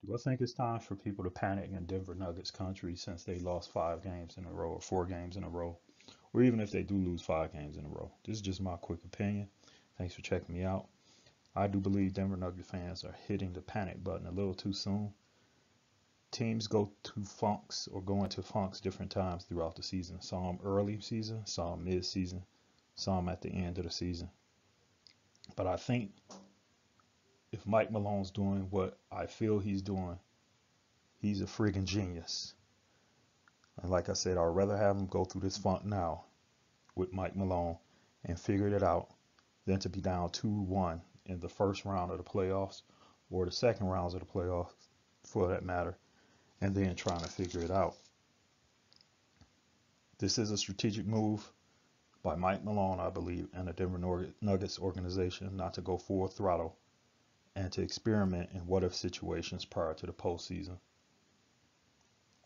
Do I think it's time for people to panic in Denver Nuggets country since they lost 5 games in a row or 4 games in a row, or even if they do lose 5 games in a row? This is just my quick opinion. Thanks for checking me out. I do believe Denver Nuggets fans are hitting the panic button a little too soon. Teams go into funks different times throughout the season. Some early season, some mid season, some at the end of the season. But I think if Mike Malone's doing what I feel he's doing, he's a friggin' genius. And like I said, I'd rather have him go through this funk now with Mike Malone and figure it out than to be down 2-1 in the first round of the playoffs or the second rounds of the playoffs for that matter, and then trying to figure it out. This is a strategic move by Mike Malone, I believe, and the Denver Nuggets organization not to go full throttle and to experiment in what-if situations prior to the postseason.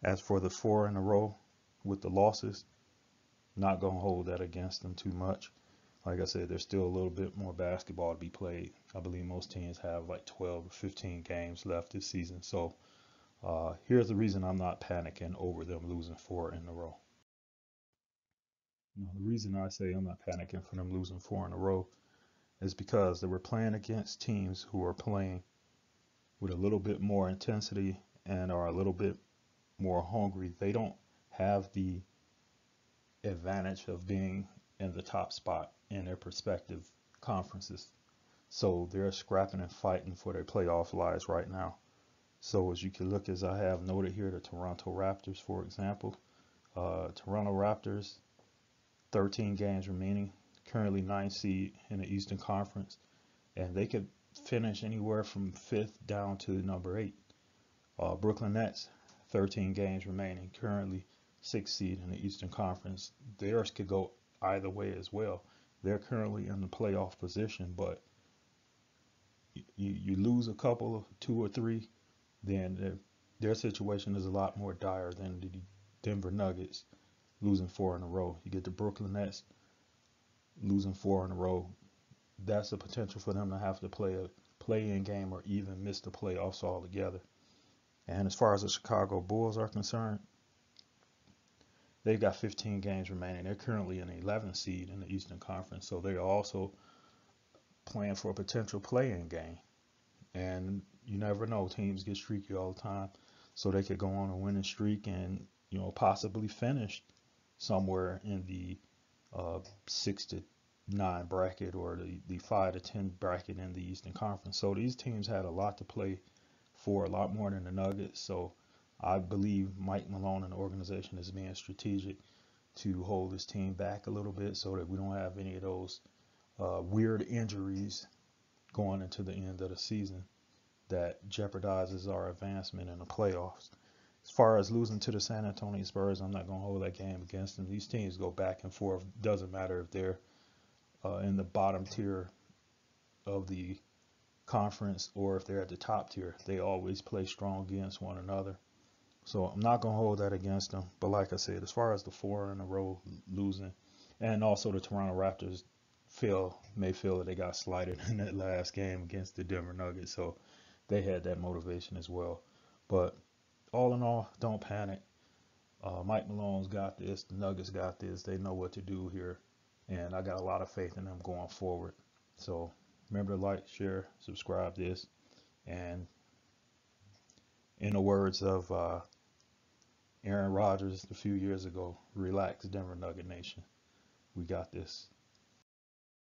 As for the 4 in a row with the losses, not going to hold that against them too much. Like I said, there's still a little bit more basketball to be played. I believe most teams have like 12 or 15 games left this season. So here's the reason I'm not panicking over them losing 4 in a row. Now, the reason I say I'm not panicking for them losing 4 in a row is because they were playing against teams who are playing with a little bit more intensity and are a little bit more hungry. They don't have the advantage of being in the top spot in their respective conferences. So they're scrapping and fighting for their playoff lives right now. So as you can look, as I have noted here, the Toronto Raptors, for example, Toronto Raptors, 13 games remaining, currently 9th seed in the Eastern Conference, and they could finish anywhere from 5th down to number 8. Brooklyn Nets, 13 games remaining, currently 6th seed in the Eastern Conference. Theirs could go either way as well. They're currently in the playoff position, but you lose a couple, 2 or 3, then their situation is a lot more dire than the Denver Nuggets losing 4 in a row. You get the Brooklyn Nets losing 4 in a row. That's the potential for them to have to play a play-in game or even miss the playoffs altogether. And as far as the Chicago Bulls are concerned, they've got 15 games remaining. They're currently in the 11th seed in the Eastern Conference, so they're also playing for a potential play-in game. And you never know, teams get streaky all the time, so they could go on a winning streak and possibly finish somewhere in the 6 to 9 bracket or the 5 to 10 bracket in the Eastern Conference. So these teams had a lot to play for, a lot more than the Nuggets. So I believe Mike Malone and the organization is being strategic to hold this team back a little bit so that we don't have any of those weird injuries going into the end of the season that jeopardizes our advancement in the playoffs. As far as losing to the San Antonio Spurs, I'm not going to hold that game against them. These teams go back and forth. Doesn't matter if they're in the bottom tier of the conference or if they're at the top tier. They always play strong against one another. So I'm not going to hold that against them. But like I said, as far as the 4 in a row losing, and also the Toronto Raptors may feel that they got slighted in that last game against the Denver Nuggets. So they had that motivation as well. But all in all, don't panic. Mike Malone's got this. The Nuggets got this. They know what to do here. And I got a lot of faith in them going forward. So remember to like, share, subscribe this. And in the words of Aaron Rodgers a few years ago, relax, Denver Nugget Nation. We got this.